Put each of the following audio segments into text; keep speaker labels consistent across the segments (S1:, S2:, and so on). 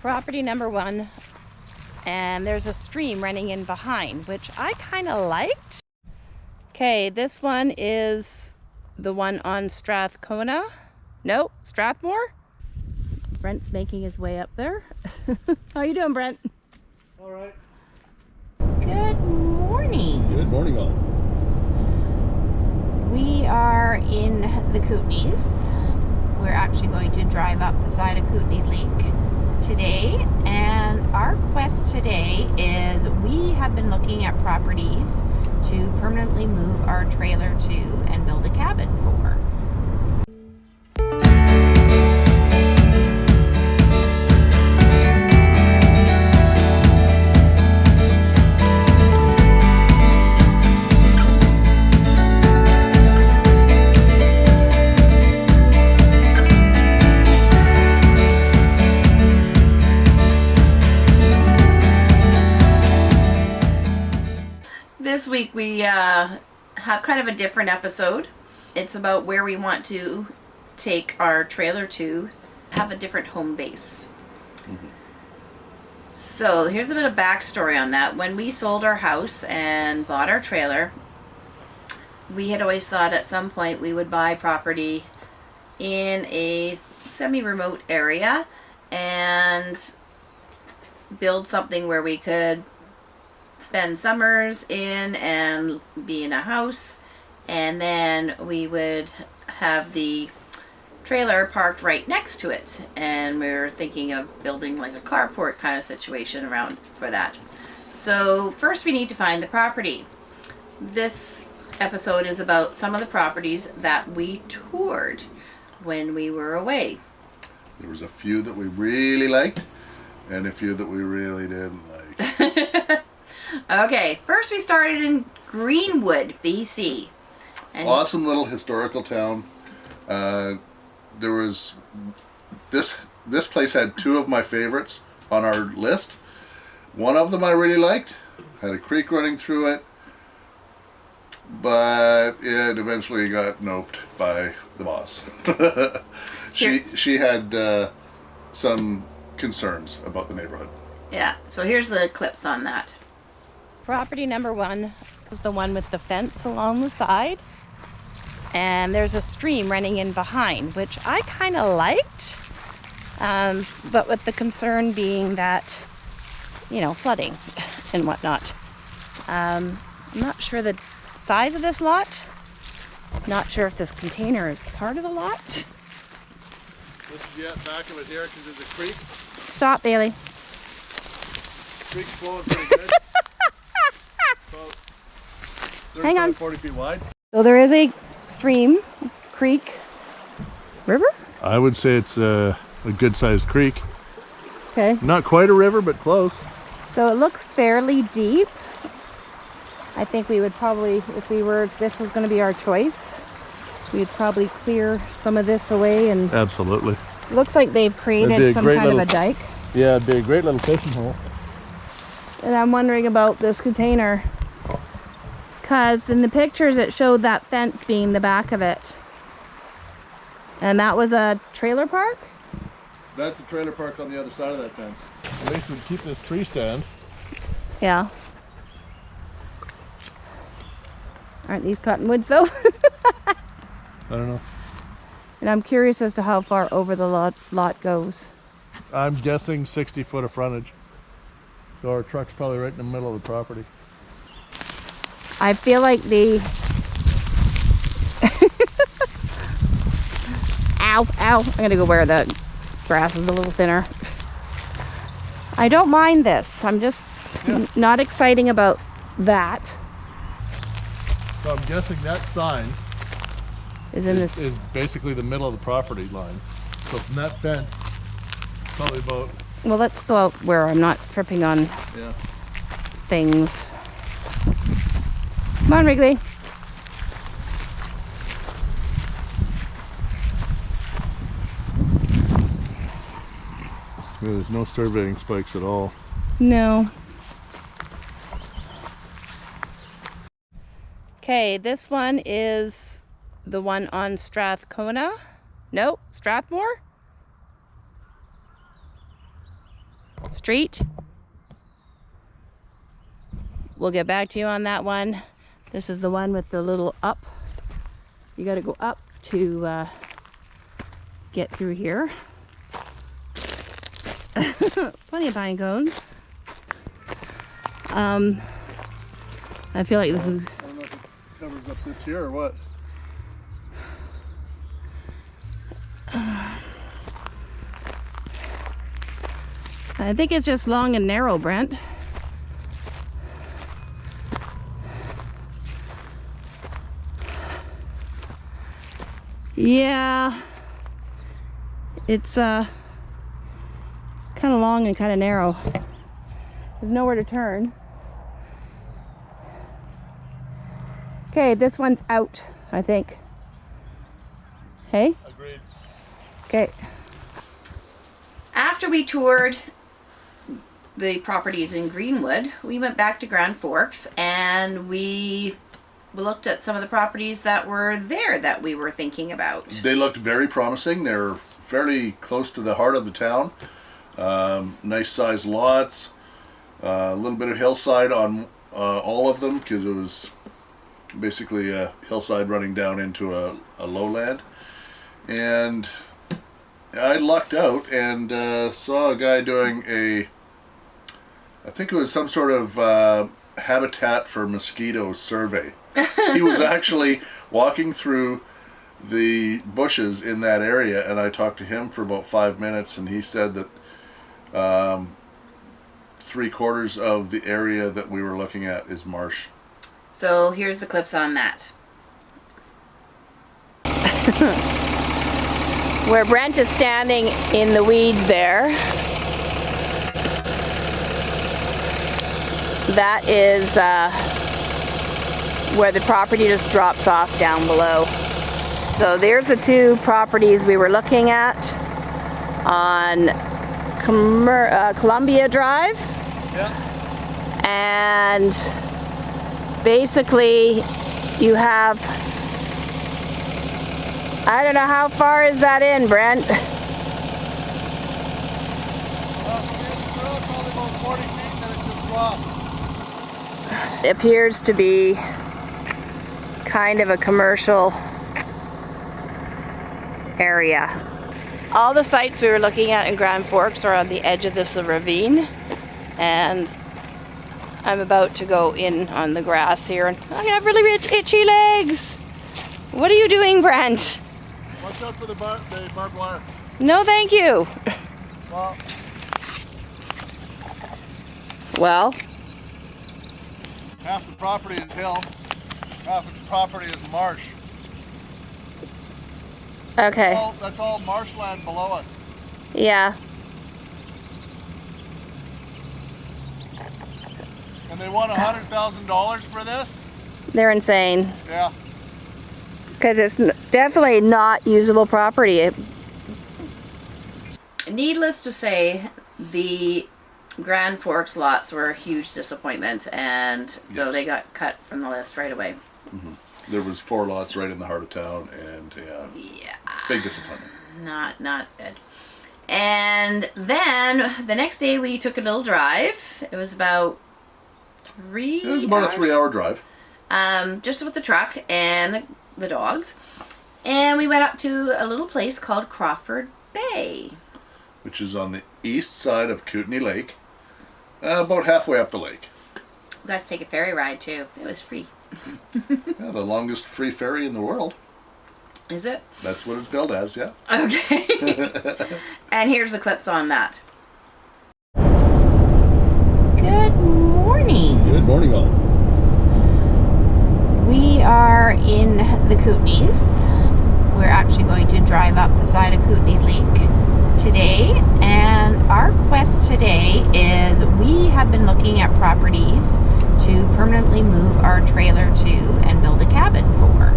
S1: Property number 1, and there's a stream running in behind, which I kind of liked. Okay, this one is the one on Strathcona. No, Strathmore. Brent's making his way up there. How you doing, Brent?
S2: All right.
S1: Good morning.
S2: Good morning, all.
S1: We are in the Kootenays. We're actually going to drive up the side of Kootenay Lake today, and our quest today is we have been looking at properties to permanently move our trailer to and build a cabin for. This week we have kind of a different episode. It's about where we want to take our trailer to have a different home base. Mm-hmm. So here's a bit of backstory on that. When we sold our house and bought our trailer, we had always thought at some point we would buy property in a semi-remote area and build something where we could spend summers in and be in a house, and then we would have the trailer parked right next to it, and we were thinking of building like a carport kind of situation around for that. So first we need to find the property. This episode is about some of the properties that we toured when we were away.
S2: There was a few that we really liked and a few that we really didn't like.
S1: Okay, first we started in Greenwood, BC. And
S2: awesome little historical town. There was this place had two of my favorites on our list. One of them I really liked, had a creek running through it, but it eventually got noped by the boss. She had some concerns about the neighborhood.
S1: Yeah, so here's the clips on that. Property number 1 was the one with the fence along the side, and there's a stream running in behind, which I kind of liked, but with the concern being that, you know, flooding and whatnot. I'm not sure the size of this lot. Not sure if this container is part of the lot.
S2: This is back of it here because there's a creek.
S1: Stop, Bailey.
S2: Creek's flowing pretty good.
S1: Hang on.
S2: 40 feet wide.
S1: So there is a stream, creek, river?
S2: I would say it's a good-sized creek.
S1: Okay.
S2: Not quite a river, but close.
S1: So it looks fairly deep. I think we would probably, if this was going to be our choice, we'd probably clear some of this away. And
S2: absolutely.
S1: It looks like they've created some kind of a dike.
S2: Yeah, it'd be a great little fishing hole.
S1: And I'm wondering about this container, because in the pictures it showed that fence being the back of it. And that was a trailer park?
S2: That's the trailer park on the other side of that fence. At least we'd keep this tree stand.
S1: Yeah. Aren't these cottonwoods though?
S2: I don't know.
S1: And I'm curious as to how far over the lot goes.
S2: I'm guessing 60 foot of frontage. So our truck's probably right in the middle of the property.
S1: I feel like the ow, I'm gonna go where the grass is a little thinner. I don't mind this. I'm just not exciting about that.
S2: So I'm guessing that sign is basically the middle of the property line. So from that fence, probably about...
S1: Well, let's go out where I'm not tripping on things. Come on, Wrigley.
S2: Yeah, there's no surveying spikes at all.
S1: No. Okay, this one is the one on Strathcona. No, Strathmore. Street. We'll get back to you on that one. This is the one with the little up. You got to go up to get through here. Plenty of pine cones. I feel like this is...
S2: I don't know if it covers up this here or what.
S1: I think it's just long and narrow, Brent. Yeah, it's kind of long and kind of narrow. There's nowhere to turn. Okay, this one's out, I think. Hey?
S2: Agreed.
S1: Okay. After we toured the properties in Greenwood, we went back to Grand Forks and we looked at some of the properties that were there that we were thinking about.
S2: They looked very promising. They're fairly close to the heart of the town. Nice sized lots. A little bit of hillside on all of them because it was basically a hillside running down into a lowland. And I lucked out and saw a guy doing I think it was some sort of habitat for mosquitoes survey. He was actually walking through the bushes in that area, and I talked to him for about 5 minutes, and he said that 3/4 of the area that we were looking at is marsh.
S1: So here's the clips on that. Where Brent is standing in the weeds there, that is where the property just drops off down below. So there's the two properties we were looking at on Columbia Drive.
S2: Yeah.
S1: And basically you have, I don't know, how far is that in, Brent?
S2: Probably about 40 feet, and it just dropped.
S1: It appears to be kind of a commercial area. All the sites we were looking at in Grand Forks are on the edge of this ravine, and I'm about to go in on the grass here, and I have really itchy legs. What are you doing, Brent?
S2: Watch out for the barbed wire.
S1: No, thank you. Well,
S2: half the property is hill, half the property is marsh.
S1: okay.
S2: That's all marshland below us.
S1: Yeah.
S2: And they want $100,000 for this?
S1: They're insane.
S2: Yeah.
S1: Because it's definitely not usable property. Needless to say, the Grand Forks lots were a huge disappointment, and so
S2: Yes.
S1: they got cut from the list right away.
S2: Mm-hmm. There was 4 lots right in the heart of town, and
S1: Yeah.
S2: big disappointment.
S1: Not good. And then the next day we took a little drive. It was about 3
S2: It was about
S1: hours.
S2: a 3-hour drive.
S1: Just with the truck and the dogs. And we went up to a little place called Crawford Bay.
S2: Which is on the east side of Kootenay Lake, about halfway up the lake.
S1: We got to take a ferry ride too. It was free.
S2: Yeah, the longest free ferry in the world.
S1: Is it?
S2: That's what it's billed as, yeah.
S1: Okay. And here's the clips on that. Good morning.
S2: Good morning, all.
S1: We are in the Kootenays. We're actually going to drive up the side of Kootenay Lake today, and our quest today is we have been looking at properties to permanently move our trailer to and build a cabin for.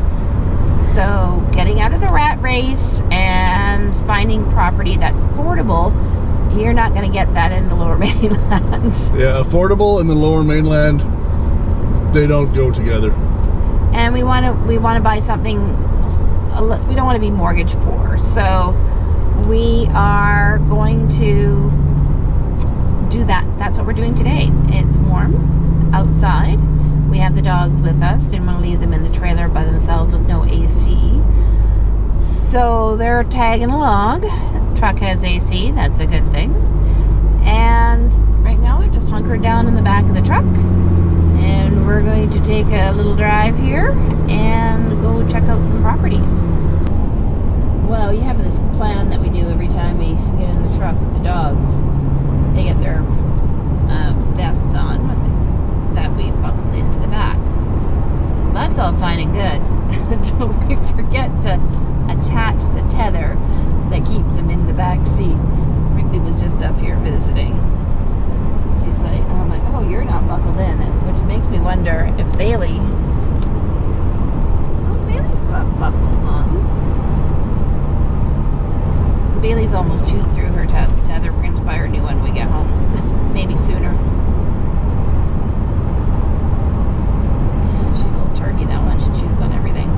S1: So getting out of the rat race and finding property that's affordable, you're not going to get that in the Lower Mainland.
S2: Yeah, affordable and the Lower Mainland, they don't go together.
S1: And we want to buy something, we don't want to be mortgage poor, so we are going to that's what we're doing today. It's warm outside. We have the dogs with us. Didn't want to leave them in the trailer by themselves with no AC. So they're tagging along. The truck has AC, that's a good thing. And right now they're just hunkered down in the back of the truck. And we're going to take a little drive here and go check out some properties. Well, you have this plan that we do every time we get in the truck with the dogs. They get their vests on that we buckled into the back. That's all fine and good until we forget to attach the tether that keeps them in the back seat. Wrigley was just up here visiting. She's like, I'm like, oh, you're not buckled in, which makes me wonder if Bailey's got buckles on. Bailey's almost chewed through her tether. We're going to buy her a new one when we get home. Maybe sooner. She's a little turkey, that one. She chews on everything.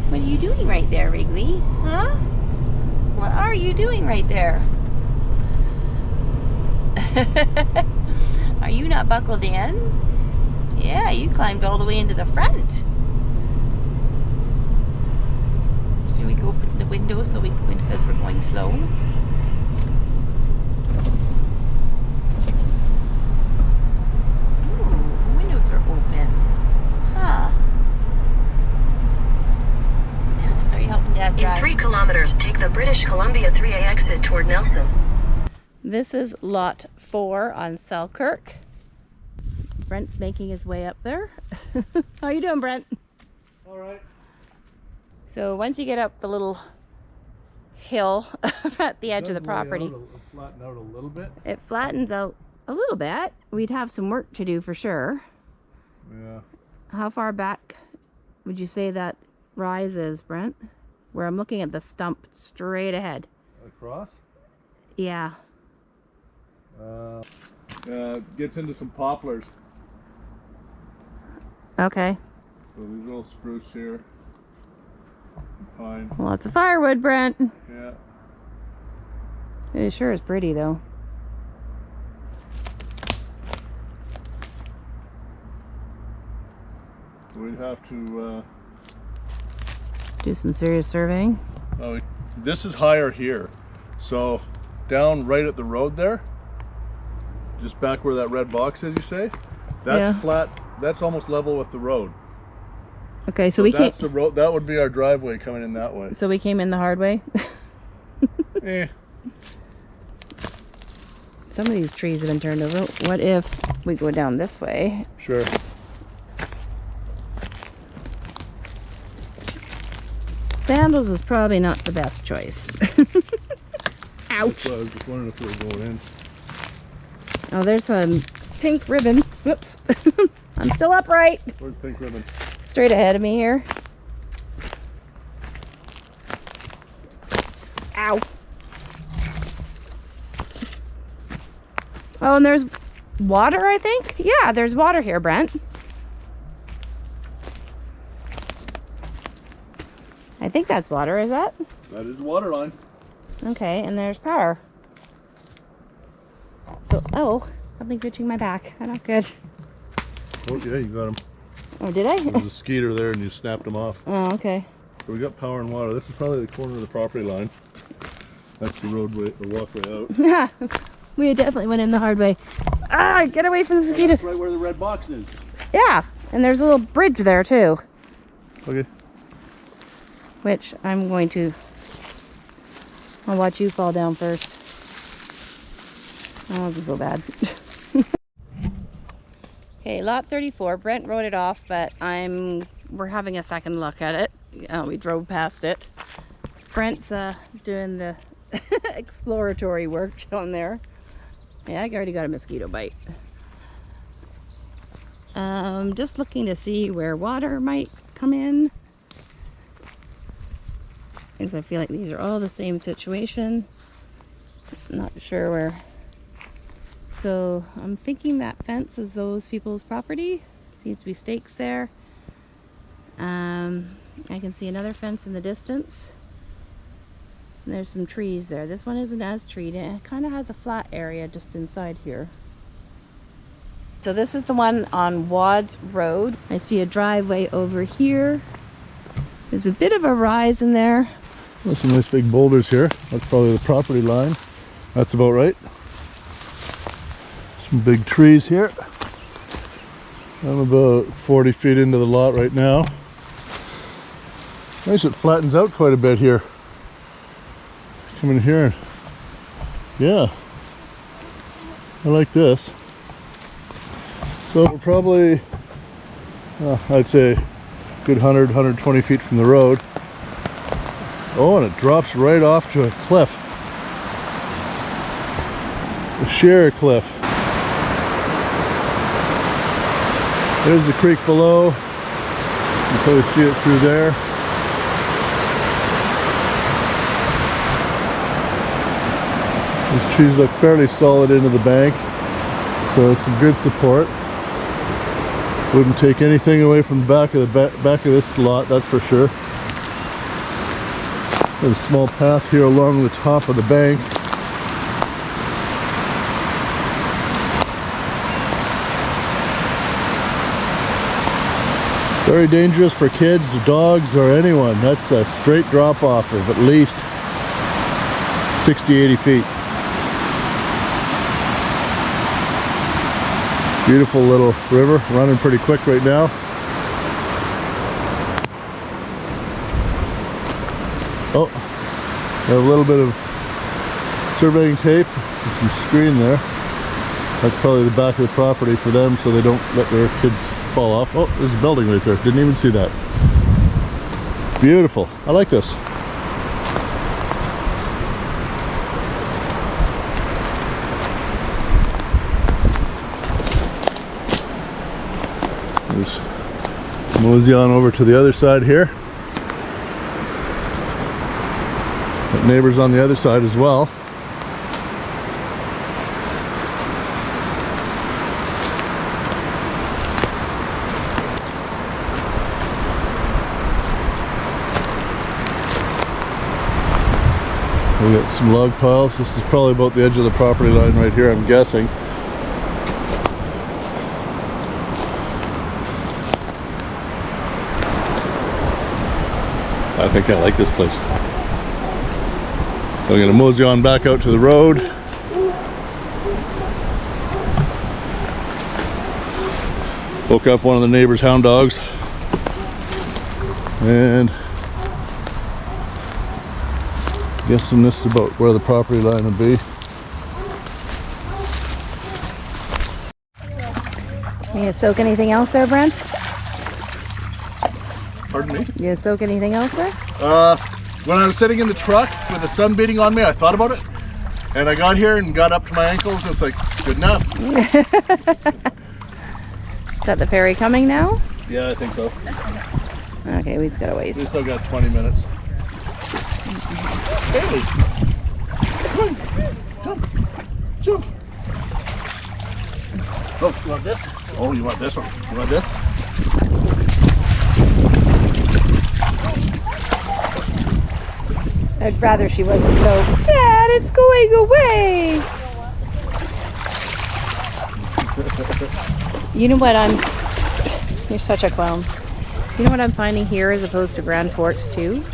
S1: What are you doing right there, Wrigley? Huh? What are you doing right there? Are you not buckled in? Yeah, you climbed all the way into the front. Should we go open the window so we can, because we're going slow? Ooh, the windows are open. Huh. Are you helping Dad drive?
S3: In 3 kilometers, take the British Columbia 3A exit toward Nelson.
S1: This is lot 4 on Selkirk. Brent's making his way up there. How you doing, Brent?
S2: All right.
S1: So once you get up the little hill at the edge of the property,
S2: Flatten out a little bit.
S1: it flattens out a little bit. We'd have some work to do for sure.
S2: Yeah.
S1: How far back would you say that rise is, Brent? Where I'm looking at the stump straight ahead.
S2: Across?
S1: Yeah.
S2: Gets into some poplars.
S1: Okay.
S2: So these little spruce here. Pine.
S1: Lots of firewood, Brent.
S2: Yeah.
S1: It sure is pretty though.
S2: We'd have to
S1: Do some serious surveying.
S2: this is higher here. So down right at the road there, just back where that red box is, you say? That's
S1: Yeah.
S2: flat. That's almost level with the road.
S1: Okay, so we came.
S2: That's the road. That would be our driveway coming in that way.
S1: So we came in the hard way.
S2: Eh.
S1: Some of these trees have been turned over. What if we go down this way?
S2: Sure.
S1: Sandals is probably not the best choice. Ouch.
S2: So I was just wondering if we were going in.
S1: Oh, there's some pink ribbon. Whoops. I'm still upright.
S2: Where's the pink ribbon?
S1: Straight ahead of me here. Ow. Oh, and there's water, I think? Yeah, there's water here, Brent. I think that's water, is that?
S2: That is the water line.
S1: Okay, and there's power. So, oh, something's itching my back. I'm not good.
S2: Oh yeah, you got him.
S1: Oh, did I?
S2: There's a skeeter there and you snapped him off.
S1: Oh, okay.
S2: So we got power and water. This is probably the corner of the property line. That's the roadway, the walkway out.
S1: We definitely went in the hard way. Ah, get away from the mosquito.
S2: That's right where the red box is.
S1: Yeah, and there's a little bridge there too,
S2: Okay.
S1: which I'm going to. I'll watch you fall down first. Oh, this is so bad. Okay, lot 34. Brent wrote it off, but we're having a second look at it. We drove past it. Brent's doing the exploratory work down there. Yeah, I already got a mosquito bite. Just looking to see where water might come in, because I feel like these are all the same situation. Not sure where. So I'm thinking that fence is those people's property. Seems to be stakes there. I can see another fence in the distance. And there's some trees there. This one isn't as treed. It kind of has a flat area just inside here. So this is the one on Wads Road. I see a driveway over here. There's a bit of a rise in there.
S2: There's some nice big boulders here. That's probably the property line. That's about right. Some big trees here. I'm about 40 feet into the lot right now. Nice, it flattens out quite a bit here. Come in here. Yeah. I like this. So we're probably, I'd say, a good 100, 120 feet from the road. Oh, and it drops right off to a cliff. A sheer cliff. There's the creek below. You can probably see it through there. These trees look fairly solid into the bank, so it's some good support. Wouldn't take anything away from the back of this lot, that's for sure. There's a small path here along the top of the bank. Very dangerous for kids, dogs, or anyone. That's a straight drop off of at least 60-80 feet. Beautiful little river, running pretty quick right now. Oh, we have a little bit of surveying tape and some screen there. That's probably the back of the property for them so they don't let their kids fall off. Oh, there's a building right there. Didn't even see that. Beautiful. I like this. There's mosey on over to the other side here. Got neighbors on the other side as well. We got some log piles. This is probably about the edge of the property line right here, I'm guessing. I think I like this place. So I'm going to mosey on back out to the road. Woke up one of the neighbor's hound dogs. And guessing this is about where the property line would be.
S1: You gonna soak anything else there, Brent?
S2: Pardon me?
S1: You gonna soak anything else there?
S2: When I was sitting in the truck with the sun beating on me, I thought about it. And I got here and got up to my ankles and it's like, good enough.
S1: Is that the ferry coming now?
S2: Yeah, I think so.
S1: Okay, we've got to wait.
S2: We still got 20 minutes. Hey! Come on! Jump! Jump! Oh, you want this? Oh, you want this one? You want this?
S1: I'd rather she wasn't so, Dad, it's going away! You know what you're such a clown. You know what I'm finding here as opposed to Grand Forks too?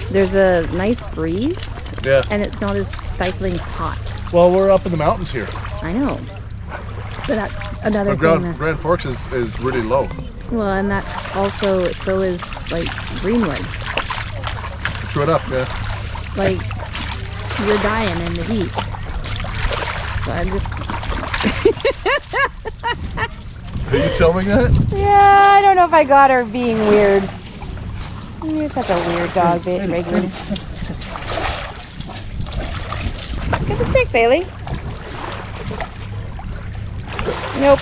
S1: There's a nice breeze.
S2: Yeah.
S1: And it's not as stifling hot.
S2: Well, we're up in the mountains here.
S1: I know. But that's another
S2: But
S1: thing.
S2: Grand Forks is really low.
S1: Well, and that's also, so is like Greenwood.
S2: True enough, yeah.
S1: Like, you're dying in the heat. So I'm just...
S2: Are you filming that?
S1: Yeah, I don't know if I got her being weird. You're such a weird dog, Wrigley. Get the stick, Bailey. Nope.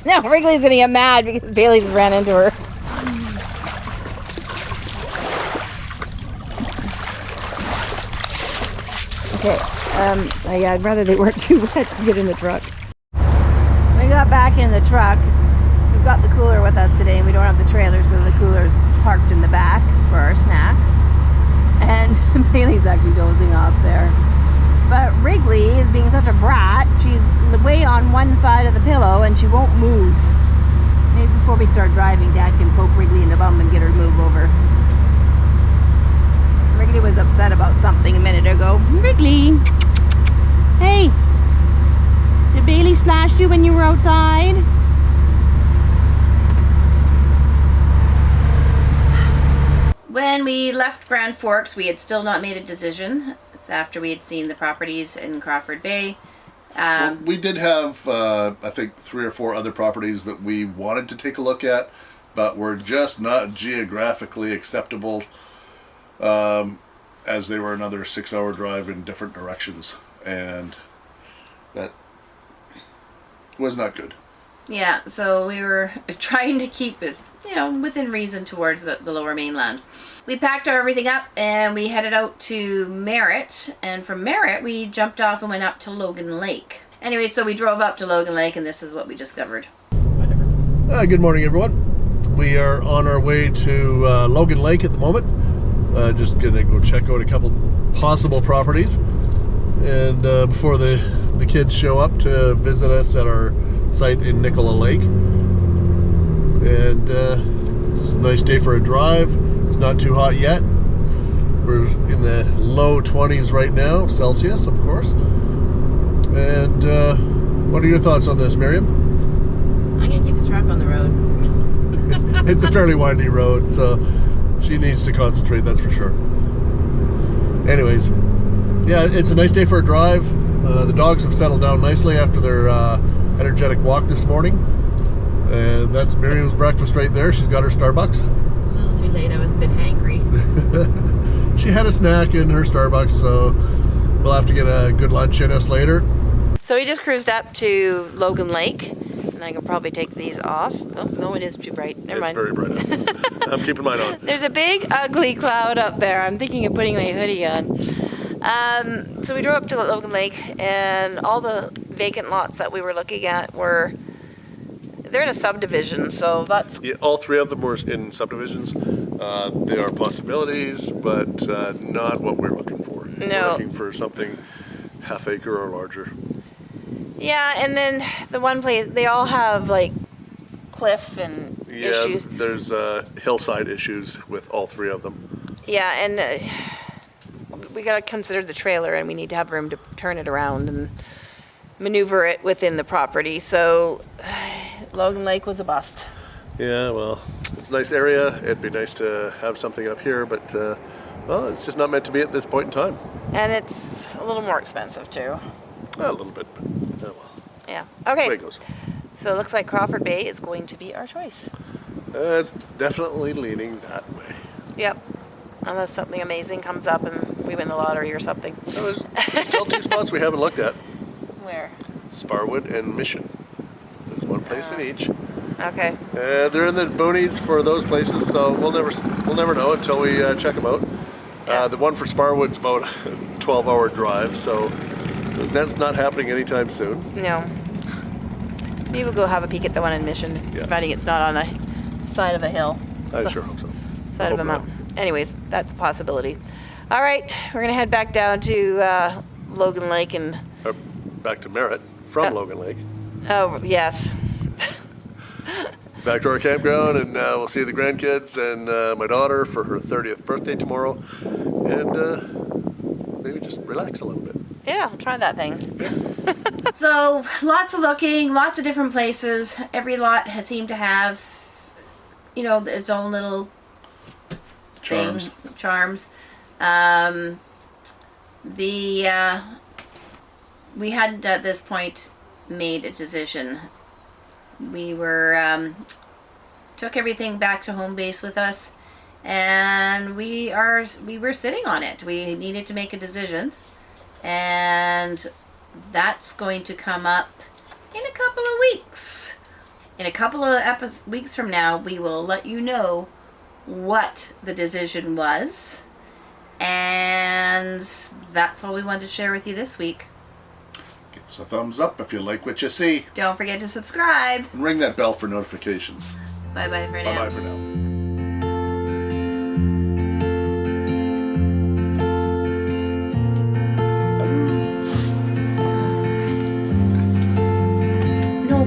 S1: No, Wrigley's gonna get mad because Bailey just ran into her. Okay, yeah, I'd rather they weren't too wet to get in the truck. We got back in the truck. We've got the cooler with us today and we don't have the trailer, so the cooler's parked in the back for our snacks. And Bailey's actually dozing off there. But Wrigley is being such a brat. She's way on one side of the pillow and she won't move. Maybe before we start driving, Dad can poke Wrigley in the bum and get her to move over. Wrigley was upset about something a minute ago. Wrigley! Hey! Did Bailey splash you when you were outside? When we left Grand Forks, we had still not made a decision. It's after we had seen the properties in Crawford Bay.
S2: Well, we did have, I think, 3 or 4 other properties that we wanted to take a look at, but were just not geographically acceptable, as they were another 6-hour drive in different directions, and that was not good.
S1: Yeah, so we were trying to keep it, within reason towards the lower mainland. We packed everything up and we headed out to Merritt, and from Merritt we jumped off and went up to Logan Lake. Anyway, so we drove up to Logan Lake and this is what we discovered.
S4: Good morning, everyone. We are on our way to Logan Lake at the moment. Just gonna go check out a couple possible properties, and before the kids show up to visit us at our site in Nicola Lake. And it's a nice day for a drive. It's not too hot yet. We're in the low 20s right now, Celsius, of course. And what are your thoughts on this, Miriam?
S1: I'm gonna keep the truck on the road.
S4: It's a fairly windy road, so she needs to concentrate, that's for sure. Anyways, yeah, it's a nice day for a drive. The dogs have settled down nicely after their energetic walk this morning. And that's Miriam's breakfast right there. She's got her Starbucks.
S1: A little too late, I was a bit hangry.
S4: She had a snack in her Starbucks, so we'll have to get a good lunch in us later.
S1: So we just cruised up to Logan Lake, and I can probably take these off. Oh, no, it is too bright. Never mind.
S4: It's very bright out. I'm keeping mine on.
S1: There's a big, ugly cloud up there. I'm thinking of putting my hoodie on. So we drove up to Logan Lake, and all the vacant lots that we were looking at they're in a subdivision, so that's...
S4: Yeah, all 3 of them were in subdivisions. They are possibilities, but not what we're looking for.
S1: No.
S4: We're looking for something half acre or larger.
S1: Yeah, and then the one place, they all have like cliff and issues.
S4: Yeah, there's hillside issues with all 3 of them.
S1: Yeah, and we got to consider the trailer, and we need to have room to turn it around and maneuver it within the property. So Logan Lake was a bust.
S4: Yeah, well, it's a nice area. It'd be nice to have something up here, but well, it's just not meant to be at this point in time.
S1: And it's a little more expensive too.
S4: A little bit, but well.
S1: Yeah.
S4: That's the way
S1: Okay.
S4: it goes.
S1: So it looks like Crawford Bay is going to be our choice.
S4: It's definitely leaning that way.
S1: Yep. Unless something amazing comes up and we win the lottery or something.
S4: There's still 2 spots we haven't looked at.
S1: Where?
S4: Sparwood and Mission. There's one place in each.
S1: Okay.
S4: They're in the boonies for those places, so we'll never know until we check them out.
S1: Yeah.
S4: The one for Sparwood's about a 12-hour drive, so that's not happening anytime soon.
S1: No. Maybe we'll go have a peek at the one in Mission,
S4: Yeah.
S1: providing it's not on a side of a hill.
S4: I sure hope so.
S1: Side of a
S4: Hope not.
S1: mountain. Anyways, that's a possibility. All right, we're gonna head back down to Logan Lake and.
S4: Back to Merritt from Logan Lake.
S1: Oh yes.
S4: Back to our campground, and we'll see the grandkids and my daughter for her 30th birthday tomorrow, and maybe just relax a little bit.
S1: Yeah, I'll try that thing. So lots of looking, lots of different places. Every lot has seemed to have, its own little
S2: Charms.
S1: Charms. We hadn't at this point made a decision. We were took everything back to home base with us, and we were sitting on it. We needed to make a decision, and that's going to come up in a couple of weeks. In a couple of weeks from now, we will let you know what the decision was, and that's all we wanted to share with you this week.
S2: Give us a thumbs up if you like what you see.
S1: Don't forget to subscribe.
S2: And ring that bell for notifications.
S1: Bye bye for now.
S2: Bye-bye for now.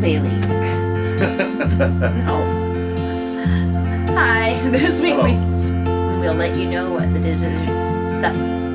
S1: Bailey. No. Hi. This week
S2: Hello.
S1: we'll let you know what the decision.